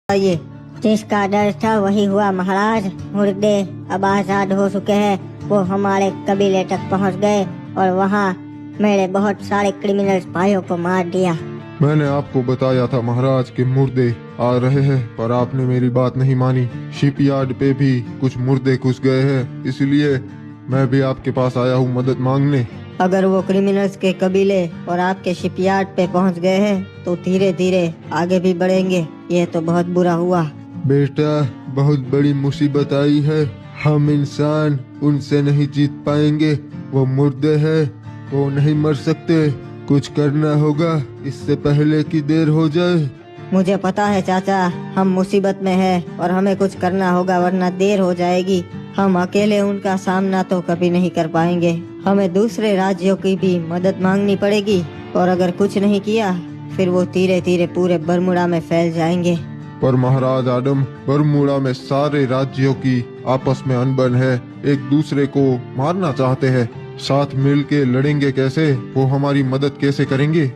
ये जिसका डर था वही हुआ महाराज। मुर्दे अब आजाद हो चुके हैं। वो हमारे कबीले तक पहुंच गए और वहाँ मेरे बहुत सारे क्रिमिनल भाइयों को मार दिया। मैंने आपको बताया था महाराज कि मुर्दे आ रहे हैं, पर आपने मेरी बात नहीं मानी। शिपयार्ड पे भी कुछ मुर्दे घुस गए हैं, इसलिए मैं भी आपके पास आया हूँ मदद मांगने। अगर वो क्रिमिनल्स के कबीले और आपके शिपयार्ड पे पहुंच गए हैं तो धीरे धीरे आगे भी बढ़ेंगे। ये तो बहुत बुरा हुआ। बेटा, बहुत बड़ी मुसीबत आई है। हम इंसान उनसे नहीं जीत पाएंगे। वो मुर्दे हैं, वो नहीं मर सकते। कुछ करना होगा इससे पहले कि देर हो जाए। मुझे पता है चाचा, हम मुसीबत में हैं और हमें कुछ करना होगा वरना देर हो जाएगी। हम अकेले उनका सामना तो कभी नहीं कर पाएंगे। हमें दूसरे राज्यों की भी मदद मांगनी पड़ेगी और अगर कुछ नहीं किया फिर वो धीरे धीरे पूरे बरमुडा में फैल जाएंगे। पर महाराज आडम, बरमूडा में सारे राज्यों की आपस में अनबन है, एक दूसरे को मारना चाहते हैं। साथ मिल के लड़ेंगे कैसे? वो हमारी मदद कैसे करेंगे?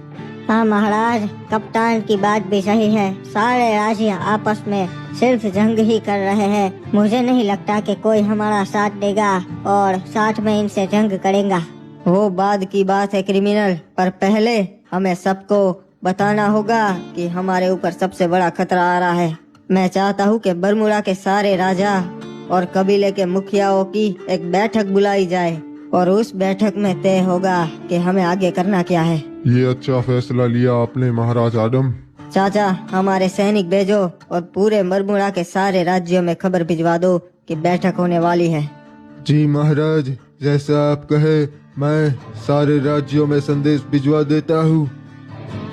हाँ महाराज, कप्तान की बात भी सही है। सारे राज्य आपस में सिर्फ जंग ही कर रहे हैं। मुझे नहीं लगता कि कोई हमारा साथ देगा और साथ में इनसे जंग करेगा। वो बाद की बात है क्रिमिनल, पर पहले हमें सबको बताना होगा कि हमारे ऊपर सबसे बड़ा खतरा आ रहा है। मैं चाहता हूँ कि बरमुडा के सारे राजा और कबीले के मुखियाओं की एक बैठक बुलाई जाए और उस बैठक में तय होगा कि हमें आगे करना क्या है। ये अच्छा फैसला लिया आपने महाराज आडम। चाचा, हमारे सैनिक भेजो और पूरे बरमुडा के सारे राज्यों में खबर भिजवा दो कि बैठक होने वाली है। जी महाराज, जैसा आप कहे मैं सारे राज्यों में संदेश भिजवा देता हूँ।